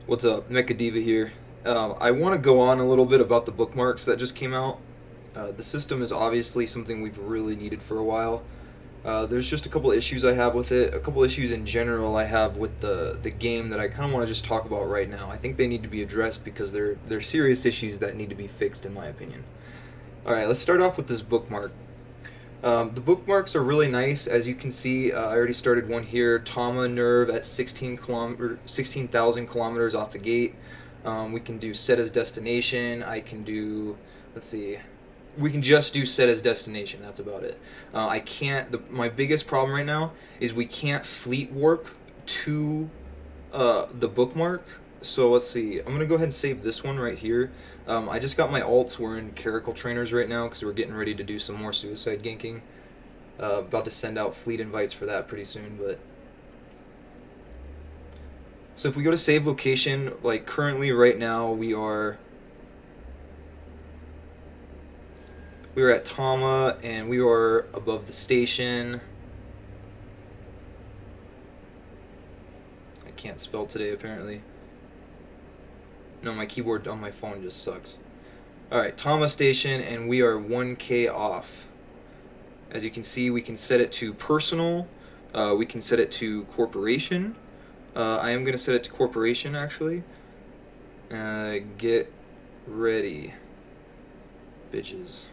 What's up, Mechadiva here. I want to go on a little bit about the bookmarks that just came out. The system is obviously something we've really needed for a while. There's just a couple issues I have with it, a couple issues in general I have with the game that I kind of want to just talk about right now. I think they need to be addressed because they're serious issues that need to be fixed, in my opinion. Alright, let's start off with this bookmark. The bookmarks are really nice. As you can see, I already started one here. Tama nerve at 16,000 kilometers off the gate. We can do set as destination. I can do, let's see, we can just do set as destination. That's about it. I can't. My biggest problem right now is we can't fleet warp to the bookmark. So let's see. I'm gonna go ahead and save this one right here. I just got my alts. We're in Caracal Trainers right now because we're getting ready to do some more suicide ganking. About to send out fleet invites for that pretty soon. But so if we go to save location, like currently right now we're at Tama and we are above the station. I can't spell today apparently. No, my keyboard on my phone just sucks. Alright, Tama Station, and we are 1K off. As you can see, we can set it to personal. We can set it to corporation. I am going to set it to corporation, actually. Get ready, bitches.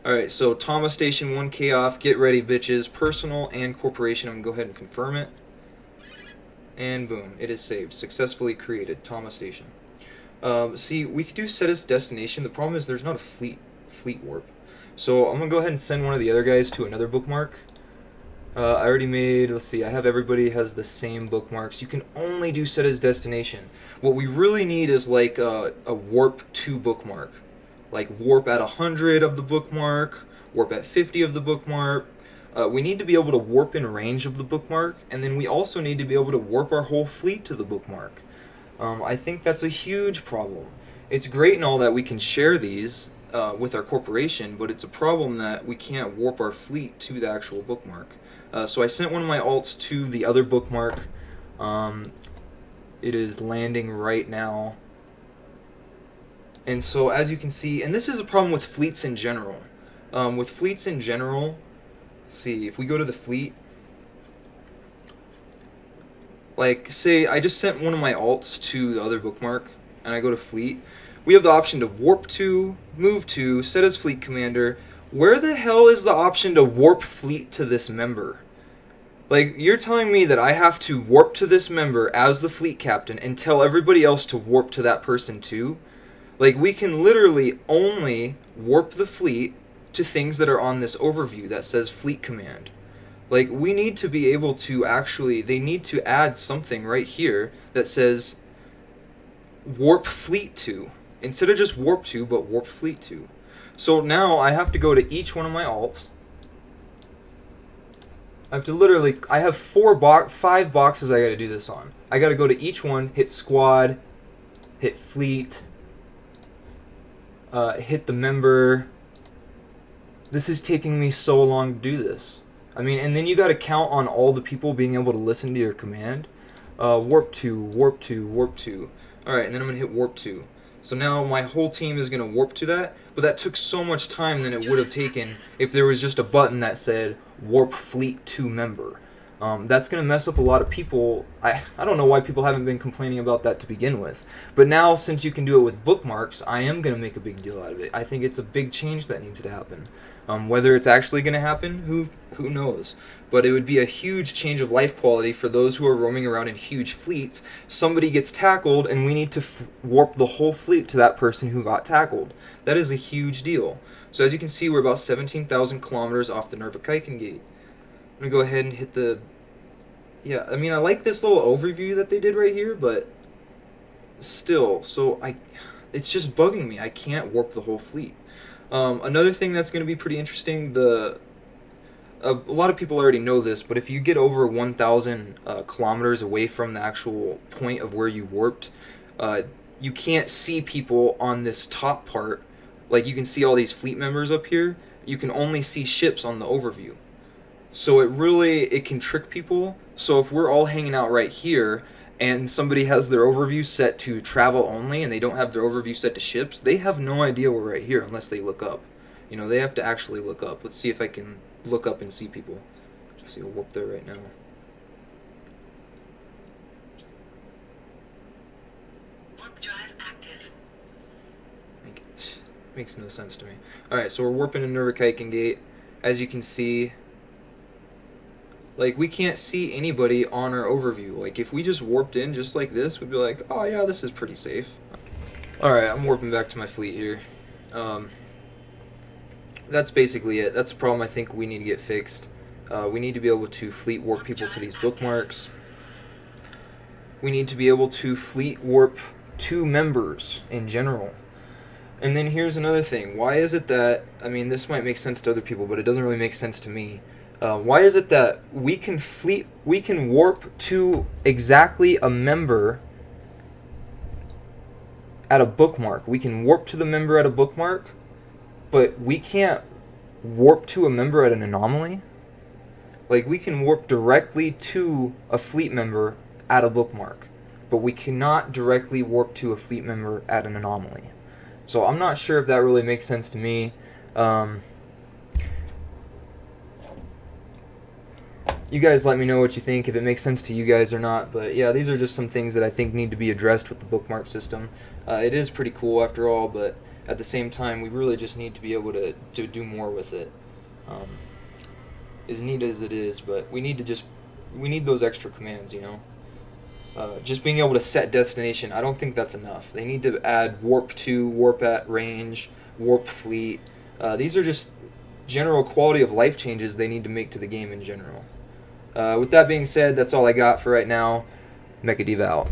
Alright, so Tama Station, 1K off. Get ready, bitches. Personal and corporation. I'm going to go ahead and confirm it. And boom, it is saved. Successfully created. Tama Station. See, we could do set as destination. The problem is there's not a fleet warp. So I'm going to go ahead and send one of the other guys to another bookmark. I already made, let's see, I have everybody has the same bookmarks. You can only do set as destination. What we really need is like a warp to bookmark. Like warp at 100 of the bookmark, warp at 50 of the bookmark. We need to be able to warp in range of the bookmark, and then we also need to be able to warp our whole fleet to the bookmark. I think that's a huge problem. It's great and all that we can share these with our corporation, but it's a problem that we can't warp our fleet to the actual bookmark. So I sent one of my alts to the other bookmark. It is landing right now. And so as you can see, and this is a problem with fleets in general. With fleets in general, see, if we go to the fleet, like, say, I just sent one of my alts to the other bookmark, and I go to fleet. We have the option to warp to, move to, set as fleet commander. Where the hell is the option to warp fleet to this member? Like, you're telling me that I have to warp to this member as the fleet captain and tell everybody else to warp to that person too? Like, we can literally only warp the fleet to things that are on this overview that says fleet command. Like, we need to be able to actually, they need to add something right here that says warp fleet to. Instead of just warp to, but warp fleet to. So now I have to go to each one of my alts. I have to literally, I have 5 boxes I gotta do this on. I gotta go to each one, hit squad, hit fleet, hit the member. This is taking me so long to do this. I mean, and then you got to count on all the people being able to listen to your command. Warp 2, warp 2, warp 2. Alright, and then I'm going to hit warp 2. So now my whole team is going to warp to that, but that took so much time than it would have taken if there was just a button that said warp fleet to member. That's going to mess up a lot of people. I don't know why people haven't been complaining about that to begin with. But now, since you can do it with bookmarks, I am going to make a big deal out of it. I think it's a big change that needs to happen. Whether it's actually going to happen, who knows? But it would be a huge change of life quality for those who are roaming around in huge fleets. Somebody gets tackled, and we need to warp the whole fleet to that person who got tackled. That is a huge deal. So as you can see, we're about 17,000 kilometers off the Nervakaiken gate. I'm going to go ahead and hit the... Yeah, I mean, I like this little overview that they did right here, but still, so it's just bugging me. I can't warp the whole fleet. Another thing that's going to be pretty interesting, a lot of people already know this, but if you get over 1,000 kilometers away from the actual point of where you warped, you can't see people on this top part. Like, you can see all these fleet members up here. You can only see ships on the overview. So it can trick people. So if we're all hanging out right here, and somebody has their overview set to travel only and they don't have their overview set to ships, they have no idea we're right here unless they look up. You know, they have to actually look up. Let's see if I can look up and see people. Let's see, we'll warp there right now. Warp drive active. Makes no sense to me. Alright, so we're warping into Nurvikaiken Gate. As you can see, like, we can't see anybody on our overview. Like, if we just warped in just like this, we'd be like, oh yeah, this is pretty safe. Alright, I'm warping back to my fleet here. That's basically it. That's the problem I think we need to get fixed. We need to be able to fleet warp people to these bookmarks. We need to be able to fleet warp 2 members in general. And then here's another thing. Why is it that, I mean, this might make sense to other people, but it doesn't really make sense to me. Why is it that we can warp to exactly a member at a bookmark? We can warp to the member at a bookmark, but we can't warp to a member at an anomaly? Like, we can warp directly to a fleet member at a bookmark, but we cannot directly warp to a fleet member at an anomaly. So I'm not sure if that really makes sense to me. You guys let me know what you think, if it makes sense to you guys or not. But yeah, these are just some things that I think need to be addressed with the bookmark system. It is pretty cool after all, but at the same time, we really just need to be able to do more with it. As neat as it is, but we need those extra commands, you know? Just being able to set destination, I don't think that's enough. They need to add warp to, warp at range, warp fleet. These are just general quality of life changes they need to make to the game in general. With that being said, that's all I got for right now. Mecha Diva out.